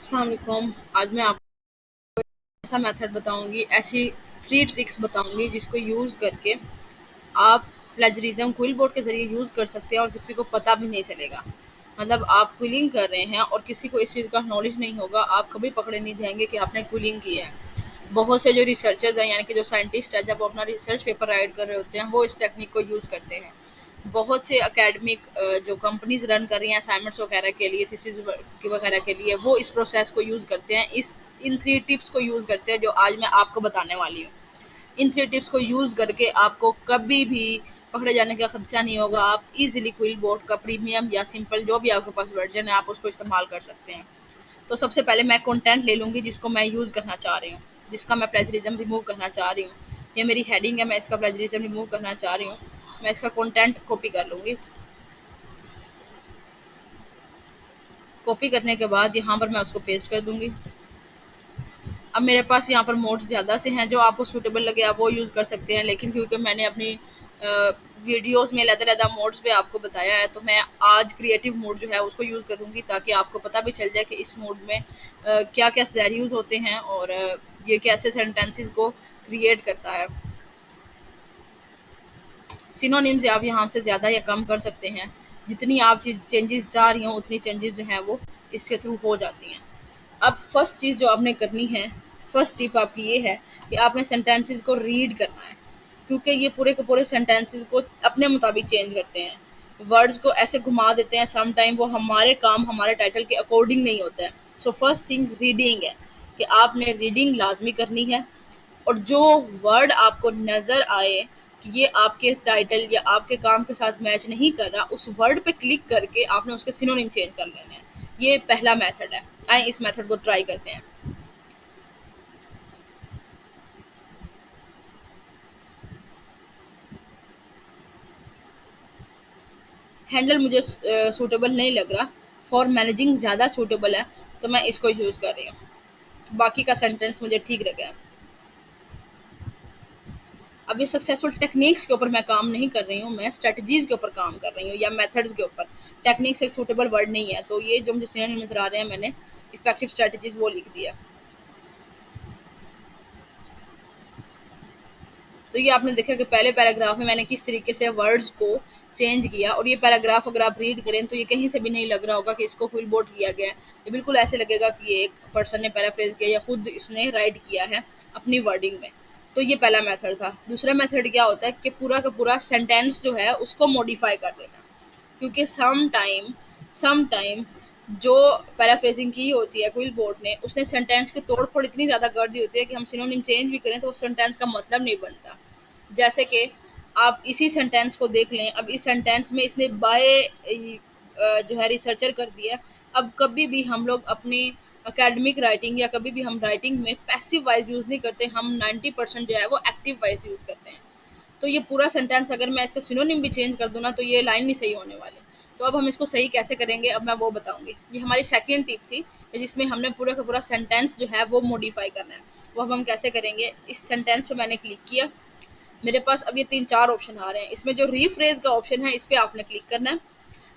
अस्सलाम वालेकुम। आज मैं आपको ऐसा मेथड बताऊंगी, ऐसी 3 ट्रिक्स बताऊंगी जिसको यूज़ करके आप प्लेजरिज्म क्विल बोर्ड के ज़रिए यूज़ कर सकते हैं और किसी को पता भी नहीं चलेगा। मतलब आप क्विलिंग कर रहे हैं और किसी को इस चीज़ का नॉलेज नहीं होगा, आप कभी पकड़े नहीं जाएंगे कि आपने क्विलिंग की है। बहुत से जो रिसर्चर्स हैं, यानी कि जो साइंटिस्ट हैं, जब वो अपना रिसर्च पेपर राइट कर रहे होते हैं, वो इस टेक्निक को यूज़ करते हैं। बहुत से एकेडमिक जो कंपनीज रन कर रही हैं असाइनमेंट्स वगैरह के लिए, थीसिस वगैरह के लिए, वो इस प्रोसेस को यूज़ करते हैं, इस इन 3 टिप्स को यूज़ करते हैं जो आज मैं आपको बताने वाली हूँ। इन 3 टिप्स को यूज़ करके आपको कभी भी पकड़े जाने का खदशा नहीं होगा। आप इजीली क्विल बोर्ड का प्रीमियम या सिंपल जो भी आपके पास वर्जन है, आप उसको इस्तेमाल कर सकते हैं। तो सबसे पहले मैं कंटेंट ले लूँगी जिसको मैं यूज़ करना चाह रही हूँ, जिसका मैं प्लेजरिज्म रिमूव करना चाह रही हूँ। ये मेरी हेडिंग है, मैं इसका प्लेजरिज्म रिमूव करना चाह रही हूँ। मैं इसका कंटेंट कॉपी कर लूँगी। कॉपी करने के बाद यहाँ पर मैं उसको पेस्ट कर दूँगी। अब मेरे पास यहाँ पर मोड्स ज़्यादा से हैं, जो आपको सूटेबल लगे आप वो यूज़ कर सकते हैं, लेकिन क्योंकि मैंने अपनी वीडियोज़ में अलग-अलग मोड्स पे आपको बताया है, तो मैं आज क्रिएटिव मोड जो है उसको यूज़ करूँगी, ताकि आपको पता भी चल जाए कि इस मोड में क्या-क्या सिनेरियोज़ होते हैं और ये कैसे सेंटेंसेस को क्रिएट करता है। सिनोनिम्स आप यहाँ से ज़्यादा या कम कर सकते हैं। जितनी आप चेंजेस चाह रही हो उतनी चेंजेस जो हैं वो इसके थ्रू हो जाती हैं। अब फर्स्ट चीज़ जो आपने करनी है, फर्स्ट टिप आपकी ये है कि आपने सेंटेंसेस को रीड करना है, क्योंकि ये पूरे के पूरे सेंटेंसेस को अपने मुताबिक चेंज करते हैं, वर्ड्स को ऐसे घुमा देते हैं, सम टाइम वो हमारे काम हमारे टाइटल के अकॉर्डिंग नहीं होता है। सो फर्स्ट थिंग रीडिंग है कि आपने रीडिंग लाजमी करनी है, और जो वर्ड आपको नज़र आए कि ये आपके टाइटल या आपके काम के साथ मैच नहीं कर रहा, उस वर्ड पे क्लिक करके आपने उसके सिनोनिम चेंज कर लेने हैं। ये पहला मेथड है। आइए इस मेथड को ट्राई करते हैं। हैंडल मुझे सूटेबल नहीं लग रहा, फॉर मैनेजिंग ज़्यादा सूटेबल है, तो मैं इसको यूज़ कर रही हूँ। बाकी का सेंटेंस मुझे ठीक लगा है। अब ये सक्सेसफुल टेक्निक्स के ऊपर मैं काम नहीं कर रही हूँ, मैं स्ट्रेटजीज के ऊपर काम कर रही हूँ या मेथड्स के ऊपर। टेक्निक्स एक सूटेबल वर्ड नहीं है, तो ये जो मुझे सिनोनिम नज़र आ रहे हैं, मैंने इफेक्टिव स्ट्रेटजीज वो लिख दिया। तो ये आपने देखा कि पहले पैराग्राफ में मैंने किस तरीके से वर्ड्स को चेंज किया, और ये पैराग्राफ अगर आप रीड करें तो ये कहीं से भी नहीं लग रहा होगा कि इसको क्विल बोर्ड किया गया है। ये बिल्कुल ऐसे लगेगा कि ये एक पर्सन ने पैराफ्रेज किया या खुद इसने राइट किया है अपनी वर्डिंग में। तो ये पहला मेथड था। दूसरा मेथड क्या होता है कि पूरा का पूरा सेंटेंस जो है उसको मॉडिफाई कर देना, क्योंकि सम टाइम जो पैराफ्रेजिंग की होती है क्विल बोर्ड ने, उसने सेंटेंस की तोड़ फोड़ इतनी ज़्यादा कर दी होती है कि हम सिनोनिम चेंज भी करें तो उस सेंटेंस का मतलब नहीं बनता। जैसे कि आप इसी सेंटेंस को देख लें, अब इस सेंटेंस में इसने बाय जो है रिसर्चर कर दिया। अब कभी भी हम लोग अपनी एकेडमिक राइटिंग या कभी भी हम राइटिंग में पैसिव वाइज यूज़ नहीं करते, हम 90% जो है वो एक्टिव वाइज यूज़ करते हैं। तो ये पूरा सेंटेंस अगर मैं इसका सिनोनिम भी चेंज कर दूँ ना, तो ये लाइन नहीं सही होने वाली। तो अब हम इसको सही कैसे करेंगे, अब मैं वो बताऊंगी। ये हमारी सेकंड टिप थी, जिसमें हमने पूरा का पूरा सेंटेंस जो है वो मॉडिफाई करना है। वो अब हम कैसे करेंगे, इस सेंटेंस पे मैंने क्लिक किया, मेरे पास अब ये 3-4 ऑप्शन आ रहे हैं। इसमें जो रीफ्रेज का ऑप्शन है, इस पे आपने क्लिक करना है।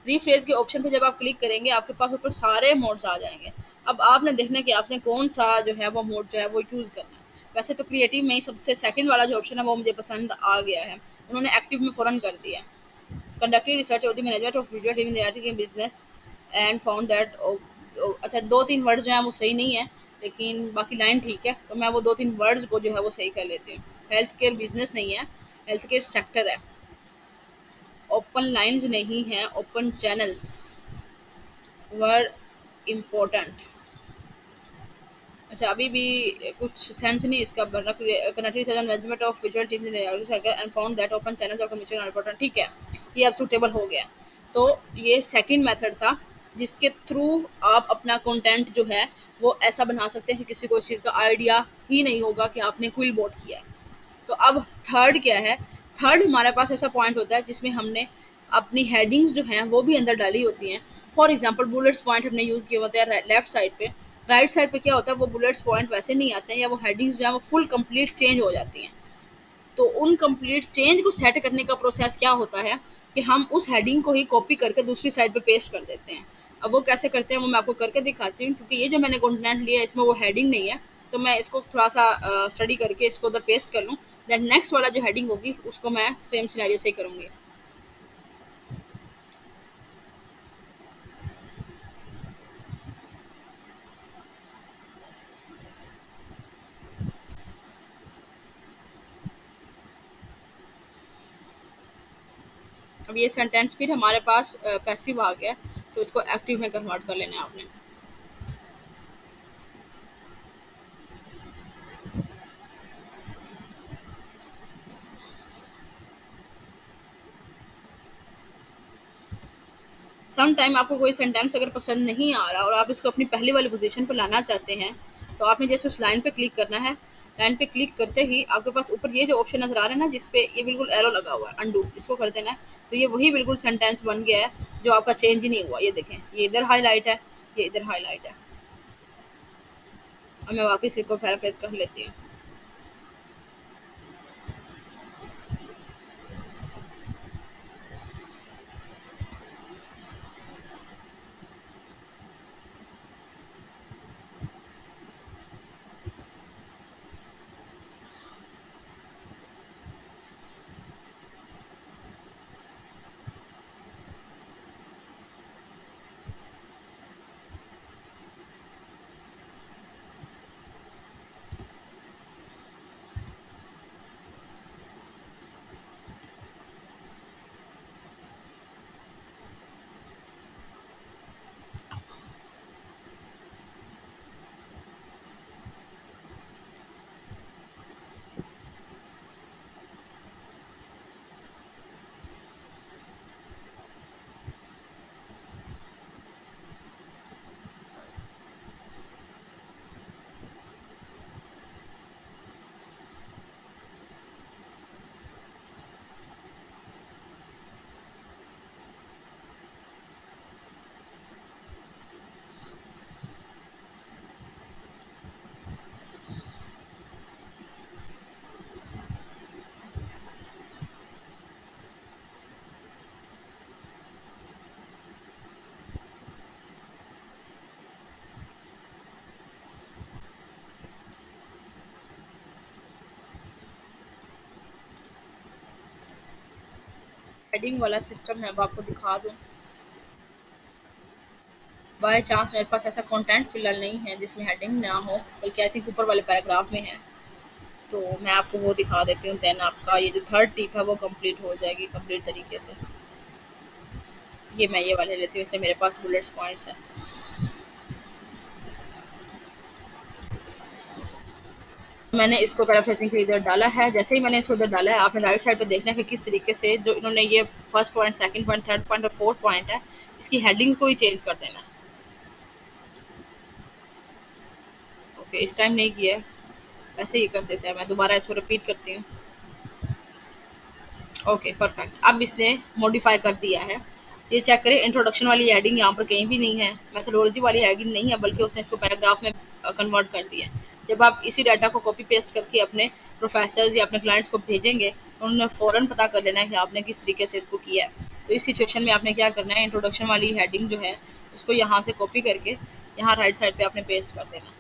रीफ्रेज के ऑप्शन पे जब आप क्लिक करेंगे, आपके पास ऊपर सारे मोड्स आ जाएंगे। अब आपने देखना है कि आपने कौन सा जो है वो मोड जो है वो चूज़ करना है। वैसे तो क्रिएटिव में ही सबसे सेकंड वाला जो ऑप्शन है वो मुझे पसंद आ गया है, उन्होंने एक्टिव में फ़ौरन कर दिया है। Conducted research of the management of visual team in business and found that. अच्छा, 2-3 वर्ड जो हैं वो सही नहीं है, लेकिन बाकी लाइन ठीक है, तो मैं वो 2-3 वर्ड्स को जो है वो सही कर लेती हूँ। हेल्थ केयर बिजनेस नहीं है, हेल्थ केयर सेक्टर है। ओपन लाइन्स नहीं है, ओपन चैनल्स वर इम्पोर्टेंट। अच्छा, अभी भी कुछ सेंस नहीं इसका भरना। Connective research on management of visual teams and found that open channels और कम्युनिकेशन आर इम्पोर्टेंट। ठीक है, ये अब सूटेबल हो गया। तो ये सेकंड मेथड था, जिसके थ्रू आप अपना कंटेंट जो है वो ऐसा बना सकते हैं कि किसी को इस चीज़ का आइडिया ही नहीं होगा कि आपने क्विल बोर्ड किया है। तो अब थर्ड क्या है, थर्ड हमारे पास ऐसा पॉइंट होता है जिसमें हमने अपनी हेडिंग्स जो हैं वो भी अंदर डाली होती हैं। फॉर एग्जांपल बुलेट्स पॉइंट हमने यूज़ किए होते हैं लेफ्ट साइड पे। राइट साइड पे क्या होता है, वो बुलेट्स पॉइंट वैसे नहीं आते हैं, या वो हेडिंग्स जो हैं वो फुल कंप्लीट चेंज हो जाती हैं। तो उन कंप्लीट चेंज को सेट करने का प्रोसेस क्या होता है कि हम उस हेडिंग को ही कॉपी करके दूसरी साइड पे पेस्ट कर देते हैं। अब वो कैसे करते हैं वो मैं आपको करके दिखाती हूँ, क्योंकि ये जो मैंने कंटेंट लिया है इसमें वो हेडिंग नहीं है। तो मैं इसको थोड़ा सा स्टडी करके इसको उधर पेस्ट कर लूँ, देन नेक्स्ट वाला जो हेडिंग होगी उसको मैं सेम सिनेरियो से ही करूँगी। अब ये सेंटेंस फिर हमारे पास पैसिव आ गया, तो इसको एक्टिव में कन्वर्ट कर लेना है आपने। सम टाइम आपको कोई सेंटेंस अगर पसंद नहीं आ रहा और आप इसको अपनी पहले वाली पोजीशन पर लाना चाहते हैं, तो आपने जैसे उस लाइन पे क्लिक करना है। लाइन पे क्लिक करते ही आपके पास ऊपर ये जो ऑप्शन नजर आ रहा है ना, जिसपे ये बिल्कुल एरो लगा हुआ है अंडू, इसको कर देना है। तो ये वही बिल्कुल सेंटेंस बन गया है जो आपका चेंज ही नहीं हुआ। ये देखें, ये इधर हाईलाइट है, ये इधर हाईलाइट है। अब मैं वापस इसको पैराफ्रेज कर लेती हूँ। हेडिंग वाला सिस्टम है, अब आपको दिखा दूँ। बाय चांस मेरे पास ऐसा कंटेंट फिलहाल नहीं है जिसमें हेडिंग ना हो, बल्कि आई थिंक ऊपर वाले पैराग्राफ में है। तो मैं आपको वो दिखा देती हूँ, देन आपका ये जो थर्ड टिप है वो कंप्लीट हो जाएगी कंप्लीट तरीके से। ये मैं ये वाले लेती हूँ, इससे मेरे पास बुलेट्स पॉइंट्स है। मैंने इसको पैराफ्रेजिंग के इधर डाला है। जैसे ही मैंने इसको इधर डाला है, आपने राइट साइड पे देखना है कि किस तरीके से जो इन्होंने ये first point, second point, third point और फोर्थ पॉइंट है, इसकी हेडिंग्स को ही चेंज कर देना है। ओके, इस टाइम नहीं किया है, ऐसे ही कर देते हैं। मैं दोबारा इसको रिपीट करती हूँ। ओके परफेक्ट, अब इसने मॉडिफाई कर दिया है। ये चेक करें, इंट्रोडक्शन वाली हेडिंग यहाँ पर कहीं भी नहीं है, मेथोडोलॉजी वाली हेडिंग नहीं है, बल्कि उसने इसको पैराग्राफ में कन्वर्ट कर दिया है। जब आप इसी डाटा को कॉपी पेस्ट करके अपने प्रोफेसर्स या अपने क्लाइंट्स को भेजेंगे, तो उन्हें फ़ौरन पता कर लेना है कि आपने किस तरीके से इसको किया है। तो इस सिचुएशन में आपने क्या करना है, इंट्रोडक्शन वाली हेडिंग जो है उसको यहाँ से कॉपी करके यहाँ राइट साइड पे आपने पेस्ट कर देना।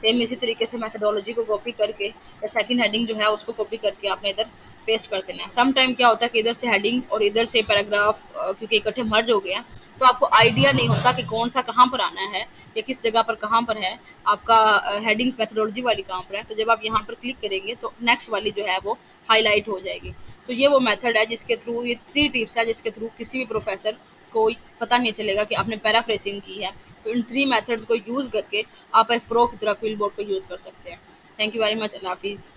सेम इसी तरीके से मेथोडोलॉजी को कॉपी करके या सेकंड हेडिंग जो है उसको कॉपी करके आपने इधर पेस्ट कर देना है। सम टाइम क्या होता है कि इधर से हेडिंग और इधर से पैराग्राफ क्योंकि इकट्ठे मर्ज हो गया, तो आपको आइडिया नहीं होता कि कौन सा कहाँ पर आना है या किस जगह पर कहाँ पर है आपका हेडिंग मेथोडोलॉजी वाली कहाँ पर है। तो जब आप यहाँ पर क्लिक करेंगे तो नेक्स्ट वाली जो है वो हाईलाइट हो जाएगी। तो ये वो मेथड है जिसके थ्रू, ये 3 टिप्स है जिसके थ्रू किसी भी प्रोफेसर को पता नहीं चलेगा कि आपने पैराफ्रेसिंग की है। तो इन 3 मेथड्स को यूज़ करके आप एक प्रो की तरह क्विल बोर्ड को यूज़ कर सकते हैं। थैंक यू वेरी मच, अल्लाह हाफिज़।